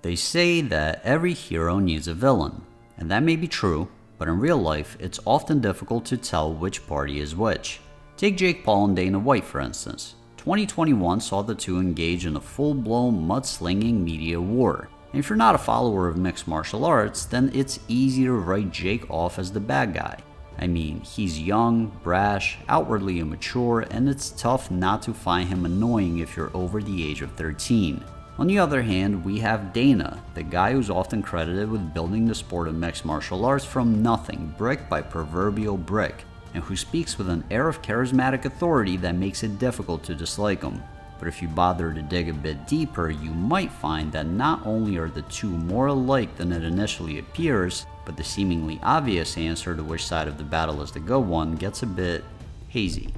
They say that every hero needs a villain, and that may be true, but in real life, it's often difficult to tell which party is which. Take Jake Paul and Dana White for instance. 2021 saw the two engage in a full-blown mudslinging media war. And if you're not a follower of mixed martial arts, then it's easy to write Jake off as the bad guy. I mean, he's young, brash, outwardly immature, and it's tough not to find him annoying if you're over the age of 13. On the other hand, we have Dana, the guy who's often credited with building the sport of mixed martial arts from nothing, brick by proverbial brick, and who speaks with an air of charismatic authority that makes it difficult to dislike him. But if you bother to dig a bit deeper, you might find that not only are the two more alike than it initially appears, but the seemingly obvious answer to which side of the battle is the good one gets a bit hazy.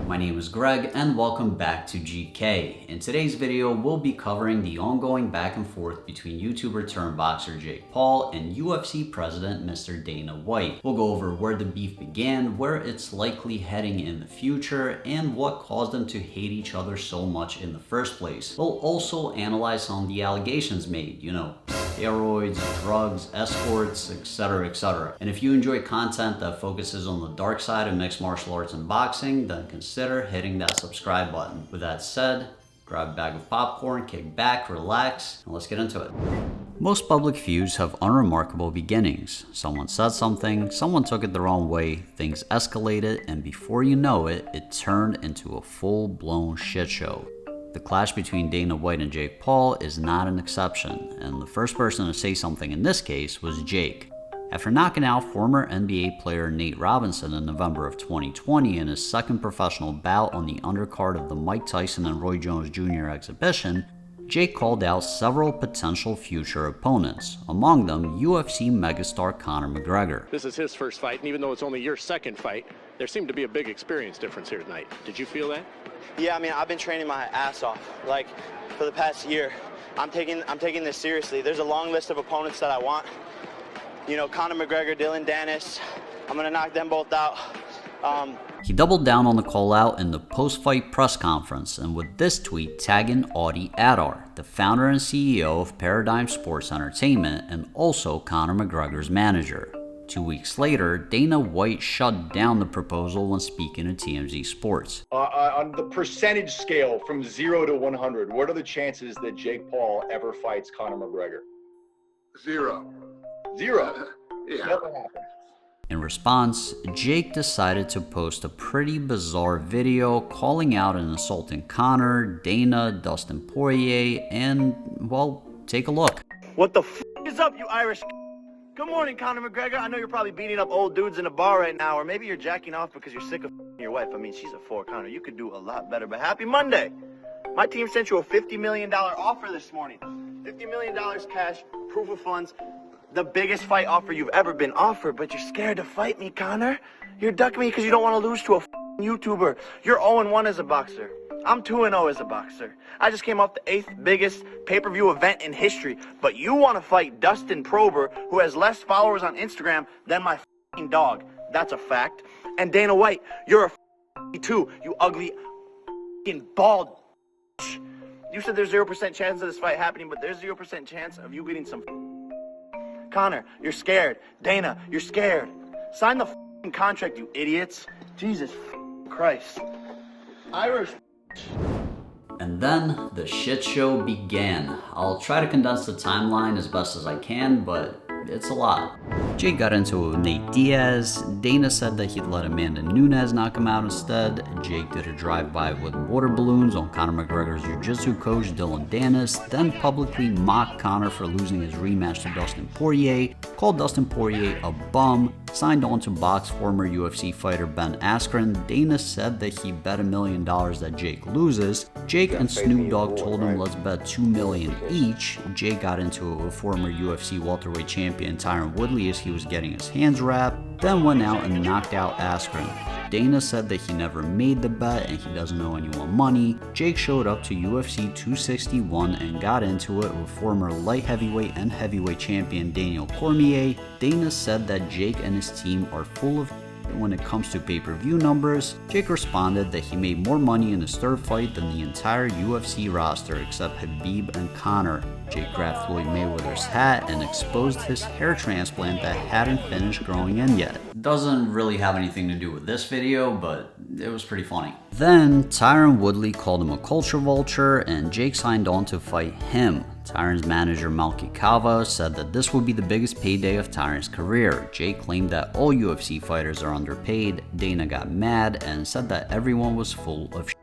My name is Greg and welcome back to GK. In today's video, we'll be covering the ongoing back and forth between YouTuber turned boxer Jake Paul and UFC president Mr. Dana White. We'll go over where the beef began, where it's likely heading in the future, and what caused them to hate each other so much in the first place. We'll also analyze some of the allegations made, steroids, drugs, escorts, etc, etc. And if you enjoy content that focuses on the dark side of mixed martial arts and boxing, then consider hitting that subscribe button. With that said, grab a bag of popcorn, kick back, relax, and let's get into it. Most public feuds have unremarkable beginnings. Someone said something, someone took it the wrong way, things escalated, and before you know it, it turned into a full-blown shit show. The clash between Dana White and Jake Paul is not an exception, and the first person to say something in this case was Jake. After knocking out former NBA player Nate Robinson in November of 2020 in his second professional bout on the undercard of the Mike Tyson and Roy Jones Jr. exhibition, Jake called out several potential future opponents, among them UFC megastar Conor McGregor. This is his first fight, and even though it's only your second fight, there seemed to be a big experience difference here tonight. Did you feel that? Yeah, I mean, I've been training my ass off, for the past year. I'm taking this seriously. There's a long list of opponents that I want. Conor McGregor, Dylan Dennis. I'm gonna knock them both out. He doubled down on the call out in the post-fight press conference, and with this tweet tagging Audie Adar, the founder and CEO of Paradigm Sports Entertainment and also Conor McGregor's manager. 2 weeks later, Dana White shut down the proposal when speaking to TMZ Sports. On the percentage scale from 0 to 100, what are the chances that Jake Paul ever fights Conor McGregor? 0. 0? Yeah. Never happened. In response, Jake decided to post a pretty bizarre video calling out and insulting Conor, Dana, Dustin Poirier, and, well, take a look. What the f is up, you Irish? Good morning, Conor McGregor. I know you're probably beating up old dudes in a bar right now, or maybe you're jacking off because you're sick of your wife. I mean, she's a 4, Conor. You could do a lot better, but happy Monday. My team sent you a $50 million offer this morning. $50 million cash, proof of funds. The biggest fight offer you've ever been offered, but you're scared to fight me, Conor. You're ducking me because you don't want to lose to a YouTuber. You're 0-1 as a boxer. I'm 2-0 as a boxer. I just came off the 8th biggest pay-per-view event in history, but you want to fight Dustin Prober, who has less followers on Instagram than my dog. That's a fact. And Dana White, you're a too, you ugly bald. You said there's 0% chance of this fight happening, but there's 0% chance of you getting some. Conor, you're scared. Dana, you're scared. Sign the contract, you idiots. Jesus Christ. Irish. And then the shit show began. I'll try to condense the timeline as best as I can, but it's a lot. Jake got into it with Nate Diaz. Dana said that he'd let Amanda Nunes knock him out instead. Jake did a drive-by with water balloons on Conor McGregor's jiu-jitsu coach Dylan Dennis, then publicly mocked Conor for losing his rematch to Dustin Poirier, called Dustin Poirier a bum, signed on to box former UFC fighter Ben Askren. Dana said that he bet $1 million that Jake loses. Jake and Snoop Dogg told him let's bet $2 million each. Jake got into it with former UFC welterweight champion Tyron Woodley as he was getting his hands wrapped, then went out and knocked out Askren. Dana said that he never made the bet and he doesn't owe anyone money. Jake showed up to UFC 261 and got into it with former light heavyweight and heavyweight champion Daniel Cormier. Dana said that Jake and his team are full of when it comes to pay-per-view numbers, Jake responded that he made more money in his third fight than the entire UFC roster except Khabib and Conor. Jake grabbed Floyd Mayweather's hat and exposed his hair transplant that hadn't finished growing in yet. Doesn't really have anything to do with this video, but it was pretty funny. Then, Tyron Woodley called him a culture vulture, and Jake signed on to fight him. Tyron's manager Malki Kava said that this would be the biggest payday of Tyron's career. Jake claimed that all UFC fighters are underpaid. Dana got mad and said that everyone was full of shit.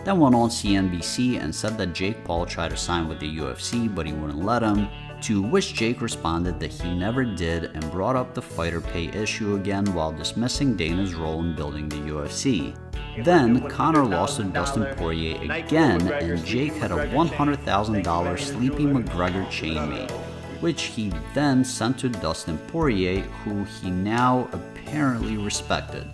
Then went on CNBC and said that Jake Paul tried to sign with the UFC but he wouldn't let him, to which Jake responded that he never did and brought up the fighter pay issue again while dismissing Dana's role in building the UFC. Then, Conor lost to Dustin Poirier again, and Jake had a $100,000 Sleepy McGregor chainmate, which he then sent to Dustin Poirier, who he now apparently respected.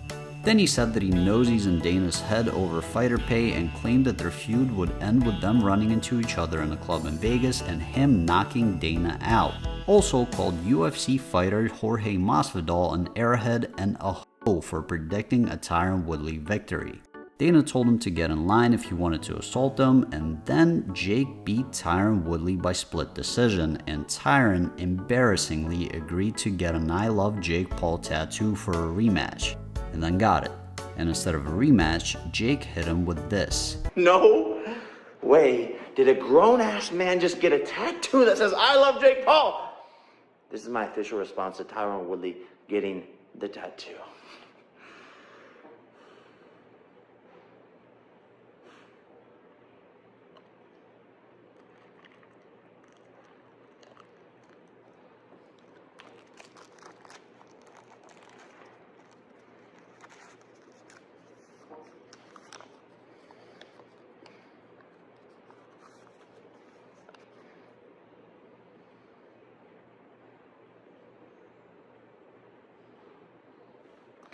Then he said that he knows he's in Dana's head over fighter pay and claimed that their feud would end with them running into each other in a club in Vegas and him knocking Dana out. Also called UFC fighter Jorge Masvidal an airhead and a hoe for predicting a Tyron Woodley victory. Dana told him to get in line if he wanted to assault him, and then Jake beat Tyron Woodley by split decision, and Tyron embarrassingly agreed to get an I Love Jake Paul tattoo for a rematch. And then got it. And instead of a rematch, Jake hit him with this. No way did a grown-ass man just get a tattoo that says, I love Jake Paul. This is my official response to Tyron Woodley getting the tattoo.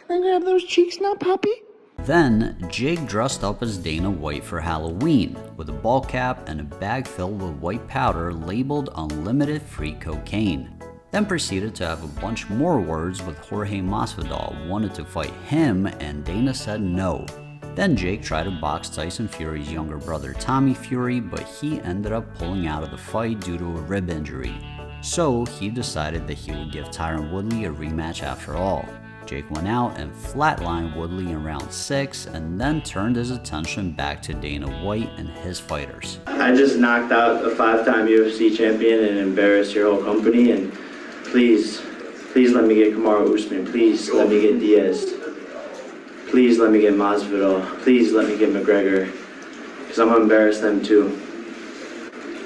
Can I grab those cheeks now, Poppy? Then, Jake dressed up as Dana White for Halloween, with a ball cap and a bag filled with white powder labeled Unlimited Free Cocaine. Then proceeded to have a bunch more words with Jorge Masvidal, wanted to fight him, and Dana said no. Then Jake tried to box Tyson Fury's younger brother Tommy Fury, but he ended up pulling out of the fight due to a rib injury. So he decided that he would give Tyron Woodley a rematch after all. Jake went out and flatlined Woodley in round 6 and then turned his attention back to Dana White and his fighters. I just knocked out a 5-time UFC champion and embarrassed your whole company, and please let me get Kamaru Usman, please let me get Diaz, please let me get Masvidal, please let me get McGregor, because I'm gonna embarrass them too.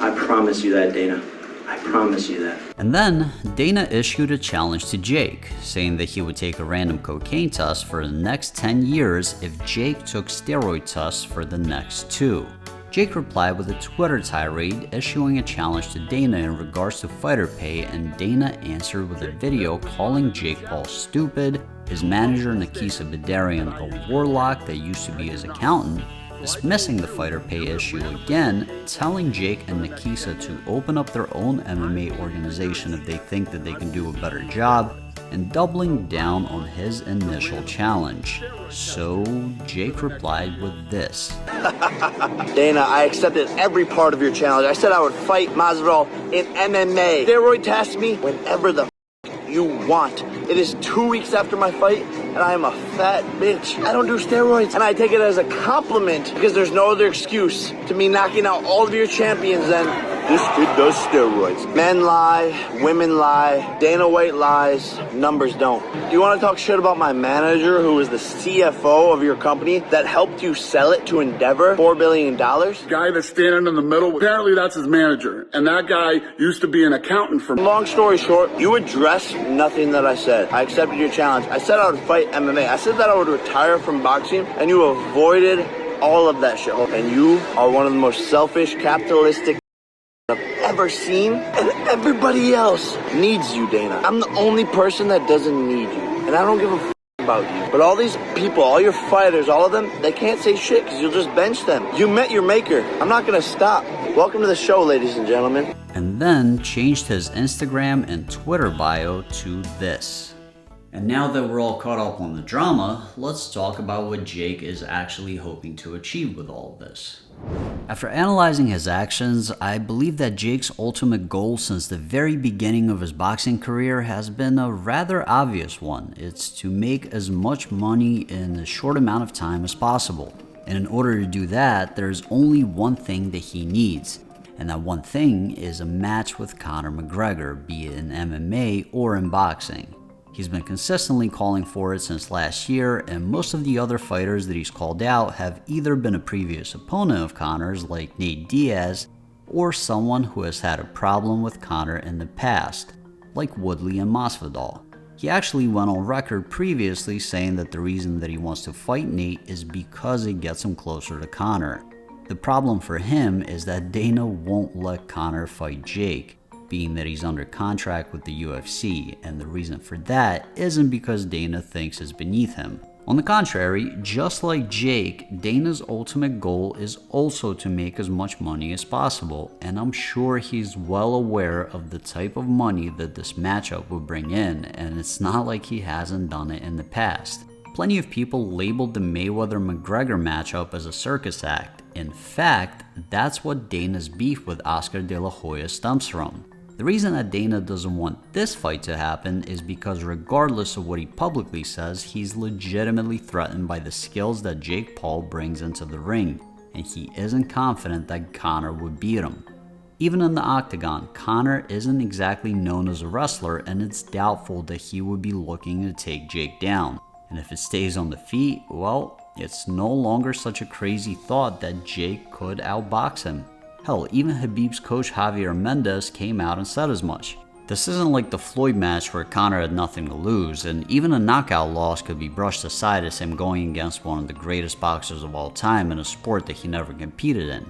I promise you that, Dana. I promise you that. And then, Dana issued a challenge to Jake, saying that he would take a random cocaine test for the next 10 years if Jake took steroid tests for the next 2. Jake replied with a Twitter tirade, issuing a challenge to Dana in regards to fighter pay, and Dana answered with a video calling Jake Paul stupid, his manager Nikisa Bedarian a warlock that used to be his accountant, dismissing the fighter pay issue again, telling Jake and Nikisa to open up their own MMA organization if they think that they can do a better job, and doubling down on his initial challenge. So Jake replied with this. Dana, I accepted every part of your challenge. I said I would fight Masvidal in MMA. Steroid test me whenever the you want. It is 2 weeks after my fight, and I am a fat bitch. I don't do steroids, and I take it as a compliment because there's no other excuse to me knocking out all of your champions than this kid does steroids. Men lie, women lie, Dana White lies, numbers don't. Do you want to talk shit about my manager, who is the CFO of your company that helped you sell it to Endeavor, $4 billion? Guy that's standing in the middle, apparently that's his manager. And that guy used to be an accountant for... Long story short, you addressed nothing that I said. I accepted your challenge. I said I would fight MMA. I said that I would retire from boxing, and you avoided all of that shit. And you are one of the most selfish, capitalistic I've ever seen, and everybody else needs you, Dana. I'm the only person that doesn't need you, and I don't give a f about you. But all these people, all your fighters, all of them, they can't say shit because you'll just bench them. You met your maker. I'm not gonna stop. Welcome to the show, ladies and gentlemen. And then changed his Instagram and Twitter bio to this. And now that we're all caught up on the drama, let's talk about what Jake is actually hoping to achieve with all of this. After analyzing his actions, I believe that Jake's ultimate goal since the very beginning of his boxing career has been a rather obvious one. It's to make as much money in as short amount of time as possible. And in order to do that, there's only one thing that he needs. And that one thing is a match with Conor McGregor, be it in MMA or in boxing. He's been consistently calling for it since last year, and most of the other fighters that he's called out have either been a previous opponent of Conor's like Nate Diaz, or someone who has had a problem with Conor in the past, like Woodley and Masvidal. He actually went on record previously saying that the reason that he wants to fight Nate is because it gets him closer to Conor. The problem for him is that Dana won't let Conor fight Jake, being that he's under contract with the UFC, and the reason for that isn't because Dana thinks it's beneath him. On the contrary, just like Jake, Dana's ultimate goal is also to make as much money as possible, and I'm sure he's well aware of the type of money that this matchup would bring in, and it's not like he hasn't done it in the past. Plenty of people labeled the Mayweather-McGregor matchup as a circus act. In fact, that's what Dana's beef with Oscar De La Hoya stems from. The reason that Dana doesn't want this fight to happen is because regardless of what he publicly says, he's legitimately threatened by the skills that Jake Paul brings into the ring, and he isn't confident that Conor would beat him. Even in the octagon, Conor isn't exactly known as a wrestler, and it's doubtful that he would be looking to take Jake down. And if it stays on the feet, well, it's no longer such a crazy thought that Jake could outbox him. Hell, even Khabib's coach Javier Mendez came out and said as much. This isn't like the Floyd match where Conor had nothing to lose, and even a knockout loss could be brushed aside as him going against one of the greatest boxers of all time in a sport that he never competed in.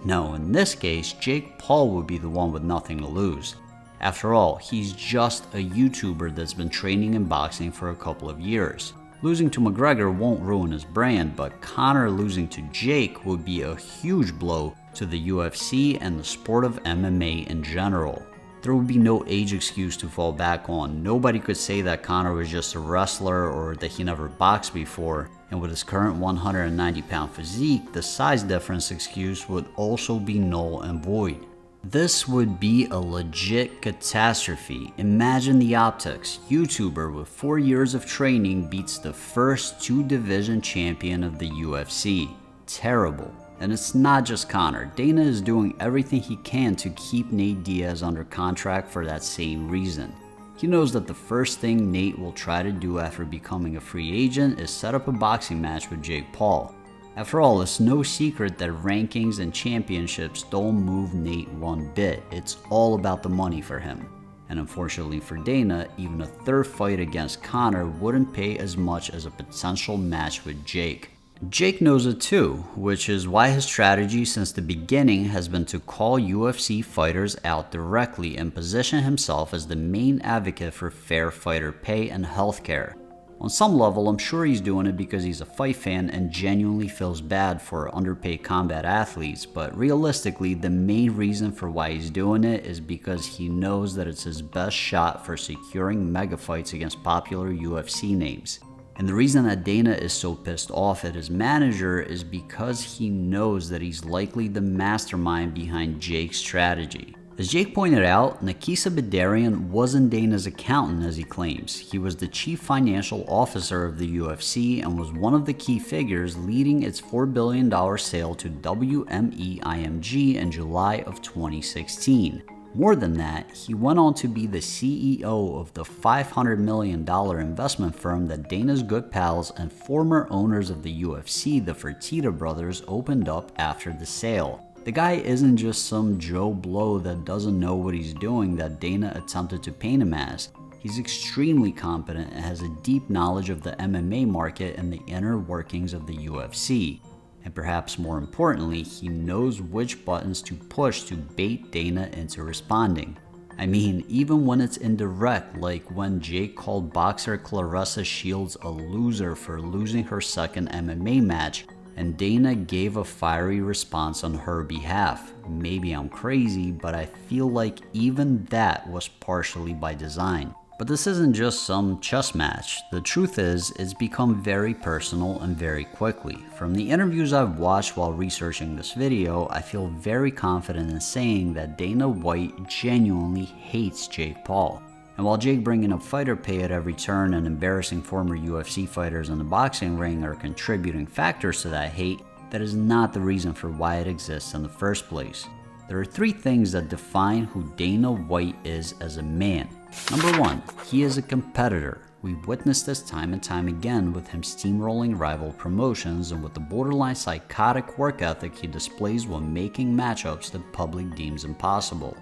No, in this case, Jake Paul would be the one with nothing to lose. After all, he's just a YouTuber that's been training in boxing for a couple of years. Losing to McGregor won't ruin his brand, but Conor losing to Jake would be a huge blow to the UFC and the sport of MMA in general. There would be no age excuse to fall back on. Nobody could say that Conor was just a wrestler or that he never boxed before, and with his current 190-pound physique, the size difference excuse would also be null and void. This would be a legit catastrophe. Imagine the optics. YouTuber with 4 years of training beats the first 2-division champion of the UFC. Terrible. And it's not just Conor. Dana is doing everything he can to keep Nate Diaz under contract for that same reason. He knows that the first thing Nate will try to do after becoming a free agent is set up a boxing match with Jake Paul. After all, it's no secret that rankings and championships don't move Nate one bit. It's all about the money for him. And unfortunately for Dana, even a third fight against Conor wouldn't pay as much as a potential match with Jake. Jake knows it too, which is why his strategy since the beginning has been to call UFC fighters out directly and position himself as the main advocate for fair fighter pay and healthcare. On some level, I'm sure he's doing it because he's a fight fan and genuinely feels bad for underpaid combat athletes, but realistically, the main reason for why he's doing it is because he knows that it's his best shot for securing mega fights against popular UFC names. And the reason that Dana is so pissed off at his manager is because he knows that he's likely the mastermind behind Jake's strategy. As Jake pointed out, Nakisa Bidarian wasn't Dana's accountant as he claims. He was the chief financial officer of the UFC and was one of the key figures leading its $4 billion sale to WME-IMG in July of 2016. More than that, he went on to be the CEO of the $500 million investment firm that Dana's good pals and former owners of the UFC, the Fertitta brothers, opened up after the sale. The guy isn't just some Joe Blow that doesn't know what he's doing that Dana attempted to paint him as. He's extremely competent and has a deep knowledge of the MMA market and the inner workings of the UFC. And perhaps more importantly, he knows which buttons to push to bait Dana into responding. I mean, even when it's indirect, like when Jake called boxer Claressa Shields a loser for losing her second MMA match, and Dana gave a fiery response on her behalf. Maybe I'm crazy, but I feel like even that was partially by design. But this isn't just some chess match. The truth is, it's become very personal and very quickly. From the interviews I've watched while researching this video, I feel very confident in saying that Dana White genuinely hates Jake Paul. And while Jake bringing up fighter pay at every turn and embarrassing former UFC fighters in the boxing ring are contributing factors to that hate, that is not the reason for why it exists in the first place. There are three things that define who Dana White is as a man. Number one, he is a competitor. We've witnessed this time and time again with him steamrolling rival promotions and with the borderline psychotic work ethic he displays when making matchups the public deems impossible.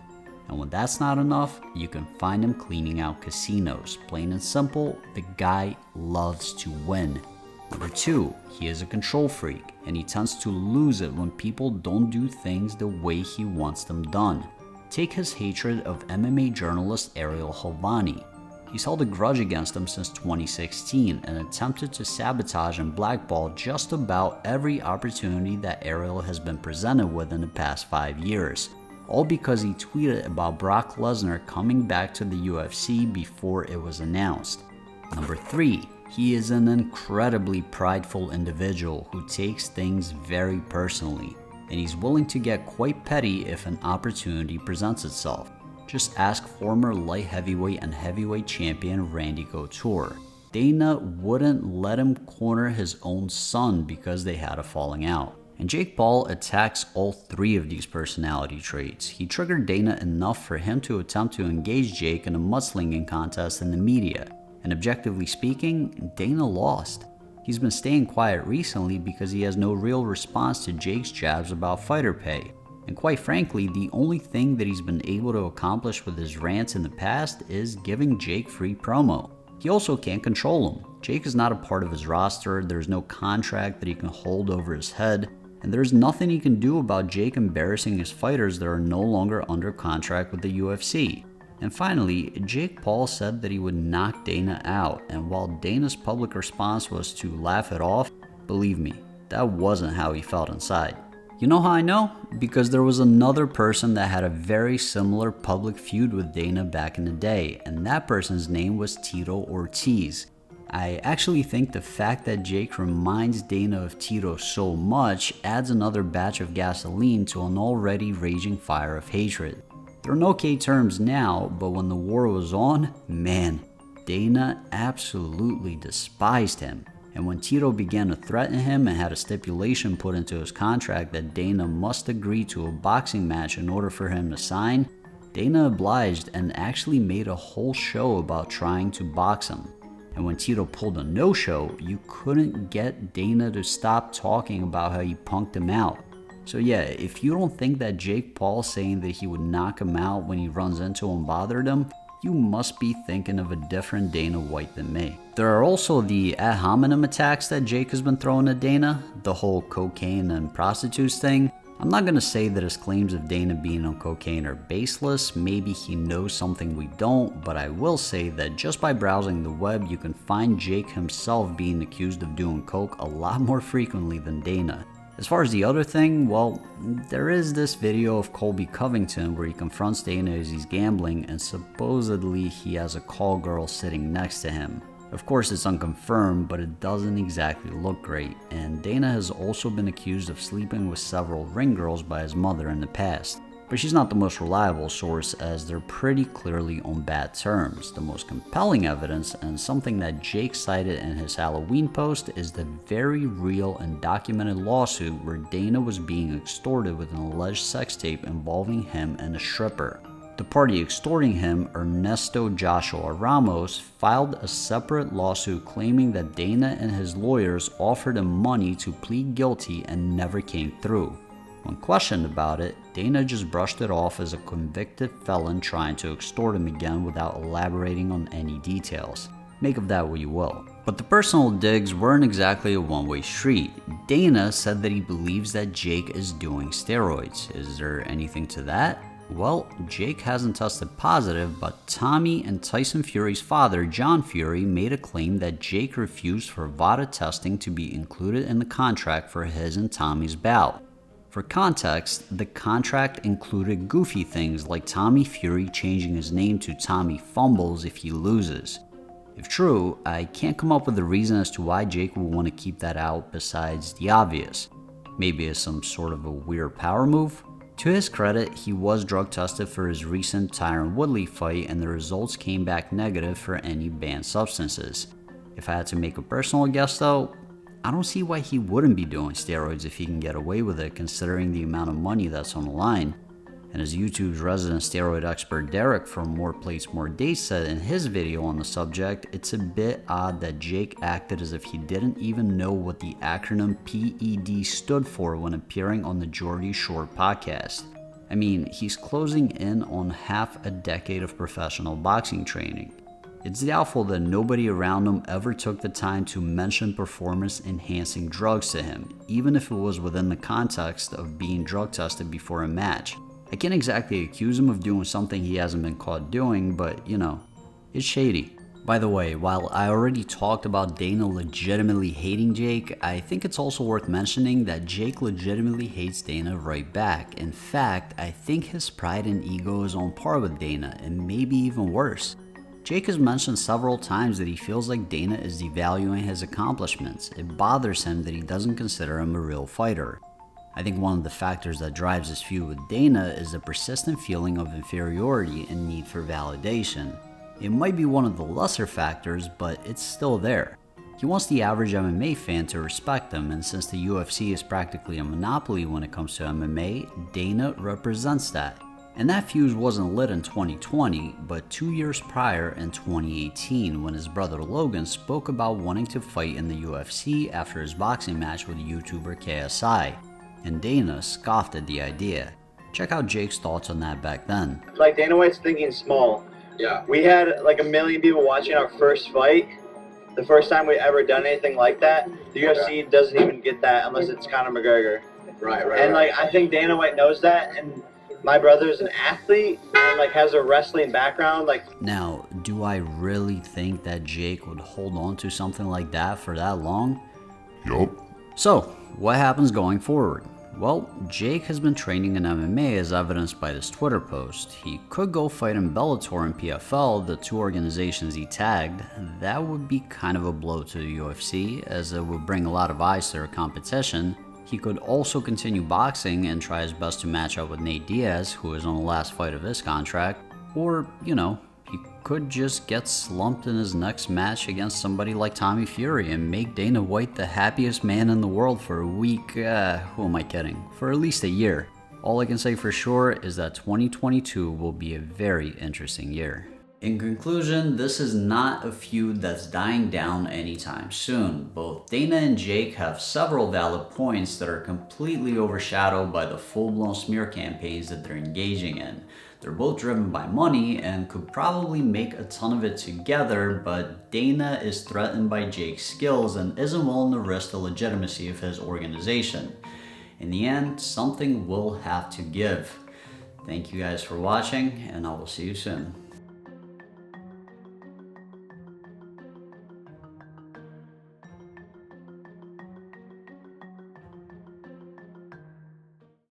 And when that's not enough, you can find him cleaning out casinos. Plain and simple, the guy loves to win. Number two, he is a control freak, and he tends to lose it when people don't do things the way he wants them done. Take his hatred of MMA journalist Ariel Helwani. He's held a grudge against him since 2016 and attempted to sabotage and blackball just about every opportunity that Ariel has been presented with in the past 5 years. All because he tweeted about Brock Lesnar coming back to the UFC before it was announced. Number three, he is an incredibly prideful individual who takes things very personally, and he's willing to get quite petty if an opportunity presents itself. Just ask former light heavyweight and heavyweight champion Randy Couture. Dana wouldn't let him corner his own son because they had a falling out. And Jake Paul attacks all three of these personality traits. He triggered Dana enough for him to attempt to engage Jake in a mudslinging contest in the media. And objectively speaking, Dana lost. He's been staying quiet recently because he has no real response to Jake's jabs about fighter pay. And quite frankly, the only thing that he's been able to accomplish with his rants in the past is giving Jake free promo. He also can't control him. Jake is not a part of his roster, there's no contract that he can hold over his head, and there's nothing he can do about Jake embarrassing his fighters that are no longer under contract with the UFC. And finally, Jake Paul said that he would knock Dana out, and while Dana's public response was to laugh it off, believe me, that wasn't how he felt inside. You know how I know? Because there was another person that had a very similar public feud with Dana back in the day, and that person's name was Tito Ortiz. I actually think the fact that Jake reminds Dana of Tito so much adds another batch of gasoline to an already raging fire of hatred. They're on okay terms now, but when the war was on, man, Dana absolutely despised him. And when Tito began to threaten him and had a stipulation put into his contract that Dana must agree to a boxing match in order for him to sign, Dana obliged and actually made a whole show about trying to box him. And when Tito pulled a no-show, you couldn't get Dana to stop talking about how he punked him out. So yeah, if you don't think that Jake Paul saying that he would knock him out when he runs into him bothered him, you must be thinking of a different Dana White than me. There are also the ad hominem attacks that Jake has been throwing at Dana, the whole cocaine and prostitutes thing. I'm not going to say that his claims of Dana being on cocaine are baseless, maybe he knows something we don't, but I will say that just by browsing the web you can find Jake himself being accused of doing coke a lot more frequently than Dana. As far as the other thing, well, there is this video of Colby Covington where he confronts Dana as he's gambling and supposedly he has a call girl sitting next to him. Of course it's unconfirmed, but it doesn't exactly look great, and Dana has also been accused of sleeping with several ring girls by his mother in the past. But she's not the most reliable source as they're pretty clearly on bad terms. The most compelling evidence, and something that Jake cited in his Halloween post, is the very real and documented lawsuit where Dana was being extorted with an alleged sex tape involving him and a stripper. The party extorting him, Ernesto Joshua Ramos, filed a separate lawsuit claiming that Dana and his lawyers offered him money to plead guilty and never came through. When questioned about it, Dana just brushed it off as a convicted felon trying to extort him again without elaborating on any details. Make of that what you will. But the personal digs weren't exactly a one-way street. Dana said that he believes that Jake is doing steroids. Is there anything to that? Well, Jake hasn't tested positive, but Tommy and Tyson Fury's father, John Fury, made a claim that Jake refused for VADA testing to be included in the contract for his and Tommy's bout. For context, the contract included goofy things like Tommy Fury changing his name to Tommy Fumbles if he loses. If true, I can't come up with a reason as to why Jake would want to keep that out besides the obvious. Maybe as some sort of a weird power move? To his credit, he was drug tested for his recent Tyron Woodley fight and the results came back negative for any banned substances. If I had to make a personal guess though, I don't see why he wouldn't be doing steroids if he can get away with it considering the amount of money that's on the line. And as YouTube's resident steroid expert Derek from More Plates More Dates said in his video on the subject, it's a bit odd that Jake acted as if he didn't even know what the acronym PED stood for when appearing on the Geordie Shore podcast. I mean, he's closing in on half a decade of professional boxing training. It's doubtful that nobody around him ever took the time to mention performance-enhancing drugs to him, even if it was within the context of being drug tested before a match. I can't exactly accuse him of doing something he hasn't been caught doing, but you know, it's shady. By the way, while I already talked about Dana legitimately hating Jake, I think it's also worth mentioning that Jake legitimately hates Dana right back. In fact, I think his pride and ego is on par with Dana, and maybe even worse. Jake has mentioned several times that he feels like Dana is devaluing his accomplishments. It bothers him that he doesn't consider him a real fighter. I think one of the factors that drives his feud with Dana is the persistent feeling of inferiority and need for validation. It might be one of the lesser factors, but it's still there. He wants the average MMA fan to respect him, and since the UFC is practically a monopoly when it comes to MMA, Dana represents that. And that fuse wasn't lit in 2020, but 2 years prior in 2018 when his brother Logan spoke about wanting to fight in the UFC after his boxing match with YouTuber KSI, and Dana scoffed at the idea. Check out Jake's thoughts on that back then. Like Dana White's thinking small. Yeah. We had like 1 million people watching our first fight. The first time we ever done anything like that. The UFC doesn't even get that unless it's Conor McGregor. Right. And like I think Dana White knows that, and my brother's an athlete and like has a wrestling background. Like, now, do I really think that Jake would hold on to something like that for that long? Yup. So, what happens going forward? Well, Jake has been training in MMA as evidenced by this Twitter post. He could go fight in Bellator and PFL, the two organizations he tagged. That would be kind of a blow to the UFC, as it would bring a lot of eyes to their competition. He could also continue boxing and try his best to match up with Nate Diaz, who is on the last fight of his contract. Or, you know, he could just get slumped in his next match against somebody like Tommy Fury and make Dana White the happiest man in the world for a week, who am I kidding, for at least a year. All I can say for sure is that 2022 will be a very interesting year. In conclusion, this is not a feud that's dying down anytime soon. Both Dana and Jake have several valid points that are completely overshadowed by the full-blown smear campaigns that they're engaging in. They're both driven by money and could probably make a ton of it together, but Dana is threatened by Jake's skills and isn't willing to risk the legitimacy of his organization. In the end, something will have to give. Thank you guys for watching, and I will see you soon.